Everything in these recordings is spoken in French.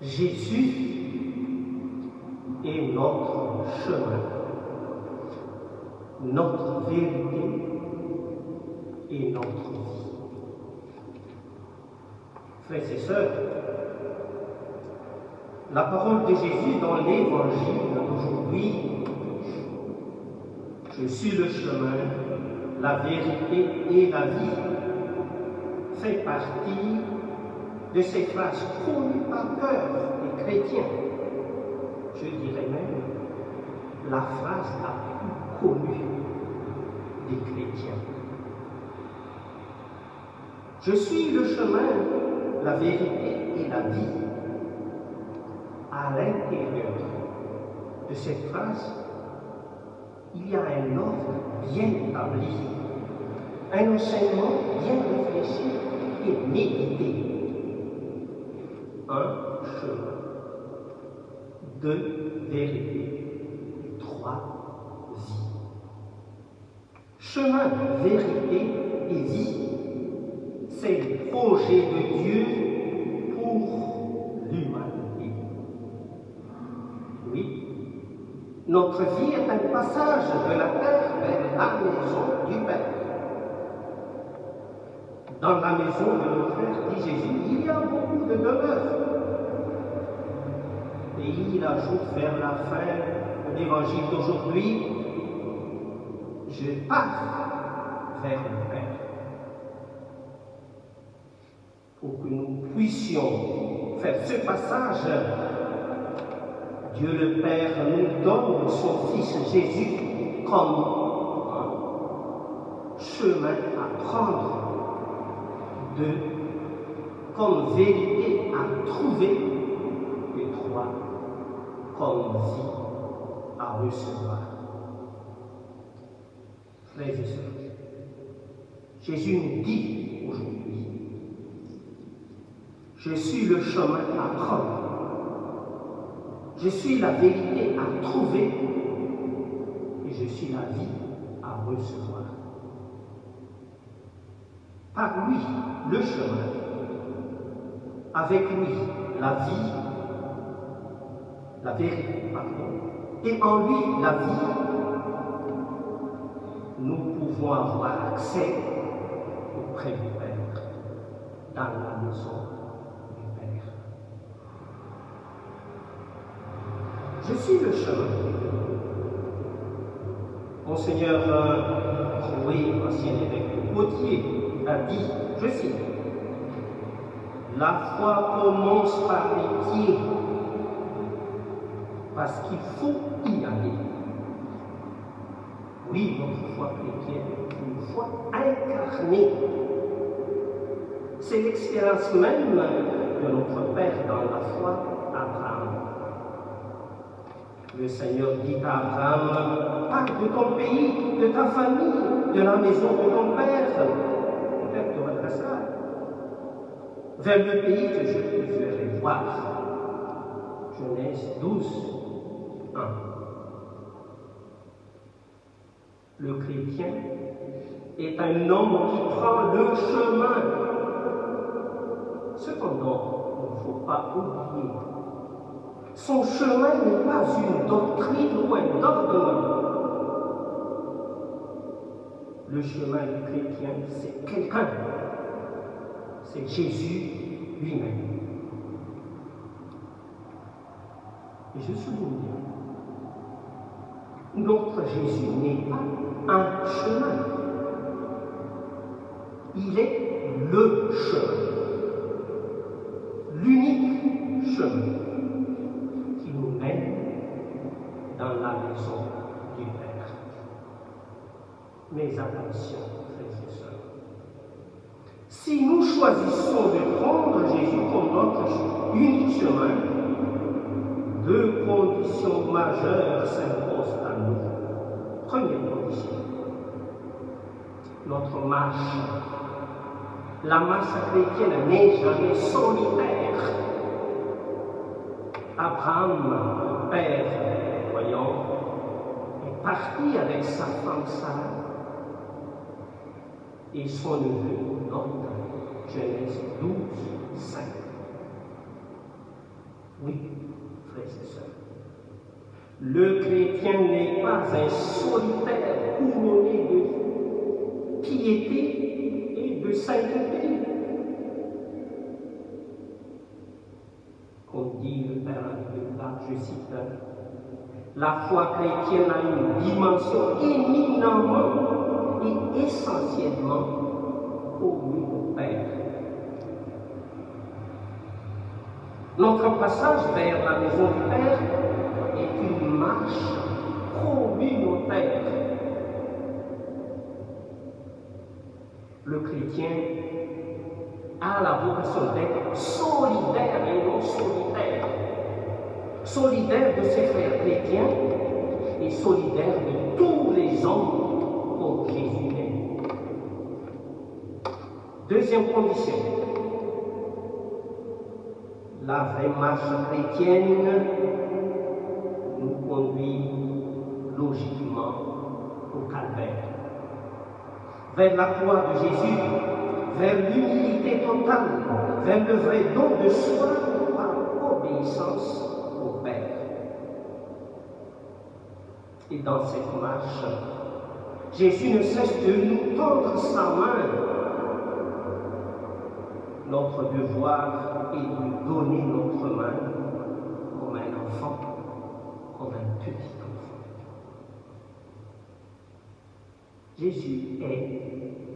Jésus est notre chemin, notre vérité et notre vie. Frères et sœurs, la parole de Jésus dans l'évangile d'aujourd'hui, je suis le chemin, la vérité et la vie, fait partie de ces phrases connues par cœur des chrétiens. Je dirais même la phrase la plus connue des chrétiens. Je suis le chemin, la vérité et la vie. À l'intérieur de cette phrase, il y a un ordre bien établi, un enseignement bien réfléchi et médité. Un chemin, deux vérités, trois vies. Chemin, vérité et vie, c'est le projet de Dieu pour l'humanité. Oui, notre vie est un passage de la terre vers la maison du Père. Dans la maison de notre Père, dit Jésus, il y a beaucoup de demeures. Et il ajoute vers la fin de l'évangile d'aujourd'hui, je pars vers le Père. Pour que nous puissions faire ce passage, Dieu le Père nous donne son Fils Jésus comme un chemin à prendre, comme vérité à trouver, et trois, comme vie à recevoir. Frères et sœurs, Jésus nous dit aujourd'hui, je suis le chemin à prendre, je suis la vérité à trouver, et je suis la vie à recevoir. Par lui, le chemin, avec lui, la vie, la vérité, pardon, et en lui, la vie, nous pouvons avoir accès auprès du Père, dans la maison du Père. Je suis le chemin. Monseigneur Roué, ancien évêque de Poitiers, a dit, je cite, la foi commence par les pieds, parce qu'il faut y aller. Oui, notre foi chrétienne est une foi incarnée. C'est l'expérience même de notre Père dans la foi, Abraham. Le Seigneur dit à Abraham, pars de ton pays, de ta famille, de la maison de ton Père. Peut-être tu vas ça. Vers le pays que je te ferai voir. Genèse 12, 1. Le chrétien est un homme qui prend le chemin. Cependant, il ne faut pas oublier, son chemin n'est pas une doctrine ou un dogme. Le chemin du chrétien, c'est quelqu'un. C'est Jésus lui-même. Et je souligne, notre Jésus n'est pas un chemin. Il est le chemin. L'unique chemin qui nous mène dans la maison du Père. Mais attention, frères et sœurs, si nous choisissons de prendre Jésus comme notre unique chemin, deux conditions majeures s'imposent à nous. Première condition, notre marche. La marche chrétienne n'est jamais solitaire. Abraham, le père voyant, est parti avec sa femme Sarah et son neveu Lot. Genèse 12, 5. Oui, frères et sœurs. Le chrétien n'est pas un solitaire couronné de piété et de sainteté. Comme dit le Père Abdullah, je cite, la foi chrétienne a une dimension éminemment et essentiellement commune au Père. Notre passage vers la maison du Père est une marche communautaire. Le chrétien a la vocation d'être solidaire et non solitaire. Solidaire de ses frères chrétiens et solidaire de tous les hommes comme Jésus est. Deuxième condition, la vraie marche chrétienne nous conduit logiquement au calvaire, vers la croix de Jésus, vers l'humilité totale, vers le vrai don de soi par obéissance au Père. Et dans cette marche, Jésus ne cesse de nous tendre sa main. Notre devoir est de donner notre main comme un enfant, comme un petit enfant. Jésus est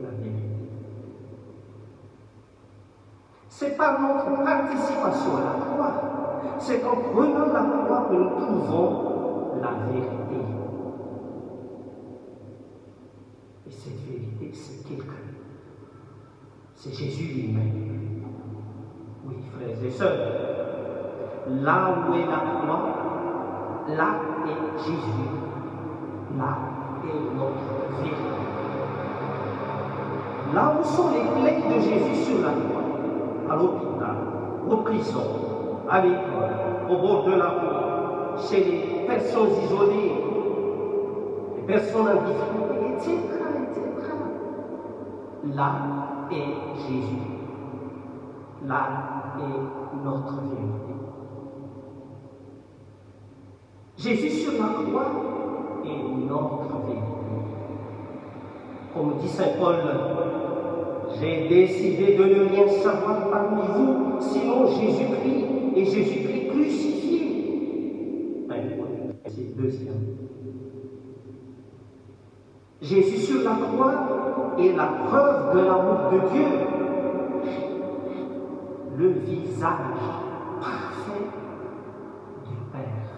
la vérité. C'est par notre participation à la croix, c'est en prenant la croix que nous trouvons la vérité. Et cette vérité, c'est quelqu'un. C'est Jésus lui-même. Oui, frères et sœurs, là où est la croix, là est Jésus, là est notre vérité. Là où sont les clés de Jésus sur la croix, à l'hôpital, aux prisons, à l'école, au bord de la route, chez les personnes isolées, les personnes en difficulté, etc. Là est Jésus. Là est notre vérité. Jésus sur la croix est notre vérité. Comme dit saint Paul, j'ai décidé de ne rien savoir parmi vous, sinon Jésus-Christ et Jésus-Christ crucifié. C'est deuxième. Jésus sur la croix est la preuve de l'amour de Dieu. Le visage parfait du Père.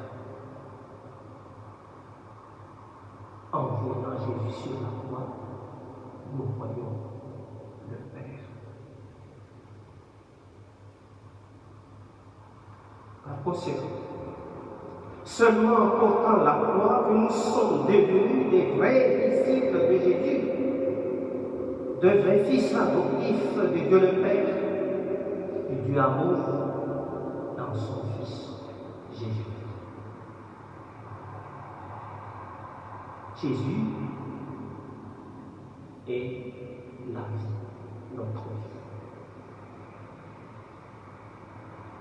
En voyant Jésus sur la croix, nous voyons le Père. Par conséquent, seulement en portant la croix que nous sommes devenus des vrais disciples de Jésus, de vrais fils adoptifs de Dieu le Père, et du amour dans son Fils Jésus. Jésus est la vie, notre vie.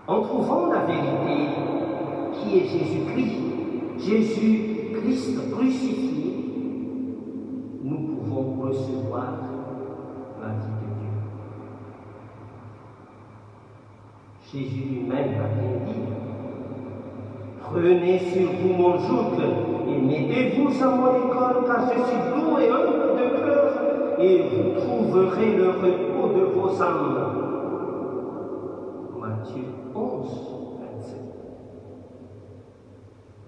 En trouvant la vérité qui est Jésus-Christ crucifié, nous pouvons recevoir la vie de Dieu. Jésus lui-même a bien dit, prenez sur vous mon joug et mettez-vous à mon école, car je suis doux et humble de cœur, et vous trouverez le repos de vos âmes. Matthieu 11, 27.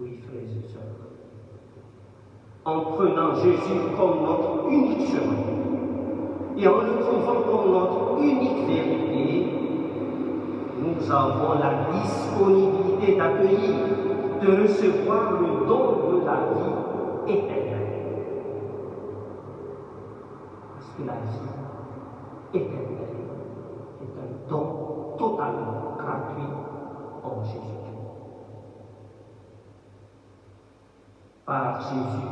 Oui, frères et sœurs, en prenant Jésus comme notre unique chemin et en le trouvant comme notre unique vérité, nous avons la disponibilité d'accueillir, de recevoir le don de la vie éternelle. Parce que la vie éternelle est un don totalement gratuit en Jésus-Christ. Par Jésus,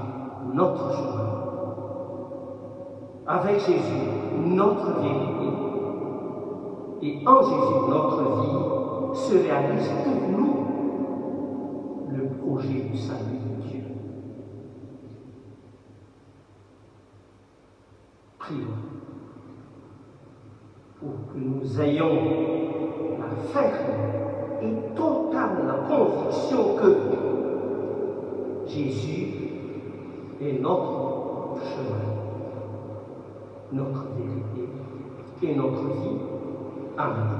notre chemin. Avec Jésus, notre vérité. Et en Jésus, notre vie se réalise pour nous projet du salut de Dieu. Prions pour que nous ayons la ferme et totale conviction que Jésus est notre chemin, notre vérité et notre vie. Amen.